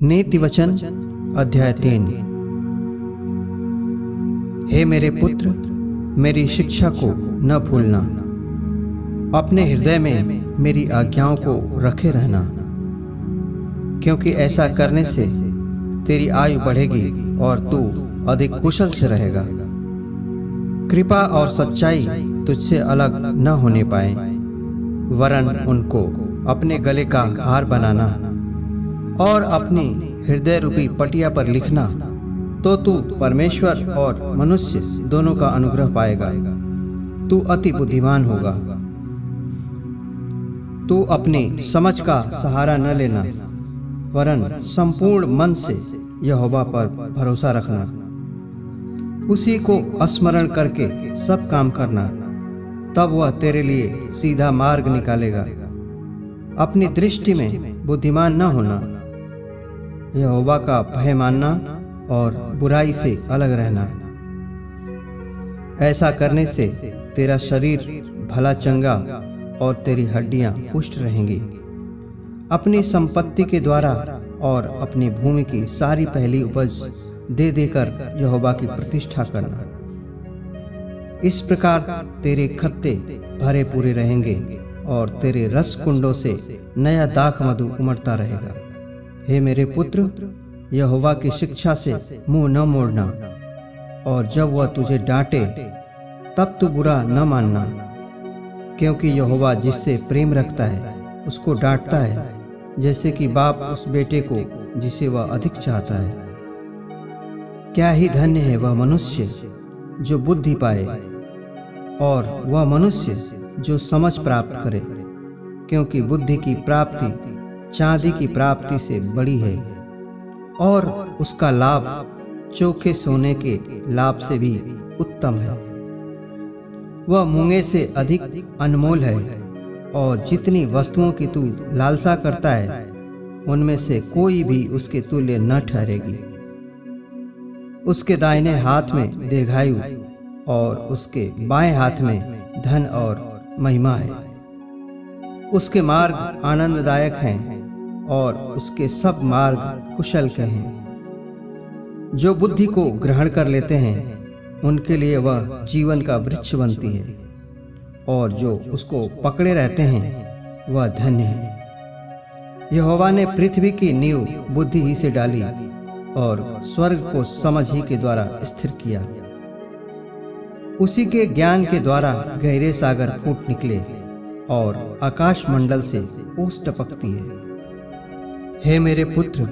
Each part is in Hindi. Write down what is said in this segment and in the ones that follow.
नीतिवचन अध्याय 3। हे मेरे पुत्र, मेरी शिक्षा को न भूलना, अपने हृदय में मेरी आज्ञाओं को रखे रहना, क्योंकि ऐसा करने से तेरी आयु बढ़ेगी और तू अधिक कुशल से रहेगा। कृपा और सच्चाई तुझसे अलग न होने पाए, वरन उनको अपने गले का हार बनाना और अपनी हृदय रूपी पटिया पर लिखना, तो तू परमेश्वर और मनुष्य दोनों का अनुग्रह पाएगा। तू अति बुद्धिमान होगा। तू अपनी समझ का सहारा न लेना, वरन संपूर्ण मन से यहोवा पर भरोसा रखना। उसी को स्मरण करके सब काम करना, तब वह तेरे लिए सीधा मार्ग निकालेगा। अपनी दृष्टि में बुद्धिमान न होना, यहोवा का भय मानना और बुराई से अलग रहना। ऐसा करने से तेरा शरीर भला चंगा और तेरी हड्डियां पुष्ट रहेंगी। अपनी संपत्ति के द्वारा और अपनी भूमि की सारी पहली उपज दे देकर यहोवा की प्रतिष्ठा करना। इस प्रकार तेरे खत्ते भरे पूरे रहेंगे और तेरे रस कुंडों से नया दाख मधु उमड़ता रहेगा। हे मेरे पुत्र, यहोवा की शिक्षा से मुंह न मोड़ना, और जब वह तुझे डांटे तब तू बुरा न मानना, क्योंकि यहोवा जिससे प्रेम रखता है उसको डांटता है, जैसे कि बाप उस बेटे को जिसे वह अधिक चाहता है। क्या ही धन्य है वह मनुष्य जो बुद्धि पाए, और वह मनुष्य जो समझ प्राप्त करे, क्योंकि बुद्धि की प्राप्ति चांदी की प्राप्ति से बड़ी है, और उसका लाभ चोखे सोने के लाभ से भी उत्तम है। वह मूंगे से अधिक अनमोल है, और जितनी वस्तुओं की तू लालसा करता है उनमें से कोई भी उसके तुल्य न ठहरेगी। उसके दाहिने हाथ में दीर्घायु और उसके बाएं हाथ में धन और महिमा है। उसके मार्ग आनंददायक हैं और उसके सब मार्ग कुशल के हैं। जो बुद्धि को ग्रहण कर लेते हैं उनके लिए वह जीवन का वृक्ष बनती है, और जो उसको पकड़े रहते हैं वह धन्य है। यहोवा ने पृथ्वी की नींव बुद्धि ही से डाली और स्वर्ग को समझ ही के द्वारा स्थिर किया। उसी के ज्ञान के द्वारा गहरे सागर फूट निकले और आकाश मंडल से ओस टपकती है। हे मेरे पुत्र,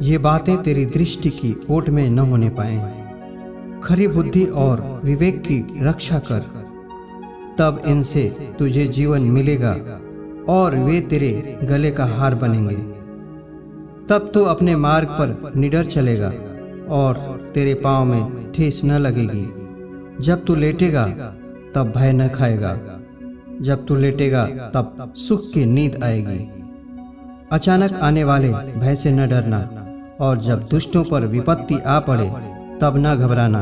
ये बातें तेरी दृष्टि की ओट में न होने पाए। खरी बुद्धि और विवेक की रक्षा कर, तब इनसे तुझे जीवन मिलेगा और वे तेरे गले का हार बनेंगे। तब तू अपने मार्ग पर निडर चलेगा और तेरे पांव में ठेस न लगेगी। जब तू लेटेगा तब भय न खाएगा, जब तू लेटेगा तब सुख की नींद आएगी। अचानक आने वाले भय से न डरना, और जब दुष्टों पर विपत्ति आ पड़े तब न घबराना,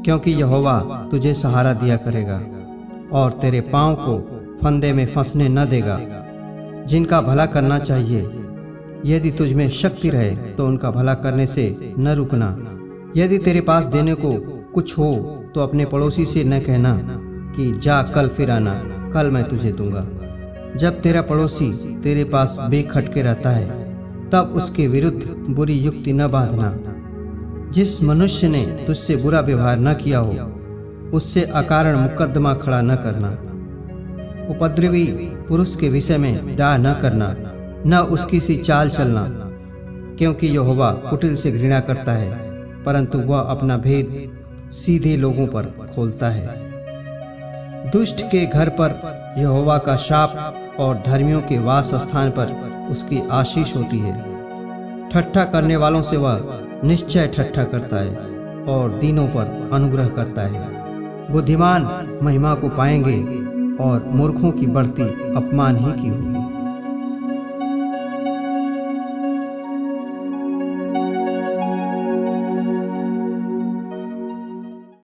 क्योंकि यहोवा तुझे सहारा दिया करेगा और तेरे पांव को फंदे में फंसने न देगा। जिनका भला करना चाहिए, यदि तुझ में शक्ति रहे तो उनका भला करने से न रुकना। यदि तेरे पास देने को कुछ हो तो अपने पड़ोसी से न कहना कि जा कल फिर आना, कल मैं तुझे दूंगा। जब तेरा पड़ोसी तेरे पास बेखटके रहता है तब उसके विरुद्ध बुरी युक्ति न बांधना। जिस मनुष्य ने तुझसे बुरा व्यवहार न किया हो उससे अकारण मुकदमा खड़ा न करना। उपद्रवी पुरुष के विषय में डाह न करना, न उसकी सी चाल चलना, क्योंकि यहोवा कुटिल से घृणा करता है, परंतु वह अपना भेद सीधे लोगों पर खोलता है। दुष्ट के घर पर यहोवा का शाप और धर्मियों के वास स्थान पर उसकी आशीष होती है। ठट्ठा करने वालों से वह निश्चय ठट्ठा करता है और दीनों पर अनुग्रह करता है। बुद्धिमान महिमा को पाएंगे और मूर्खों की बढ़ती अपमान ही की होगी।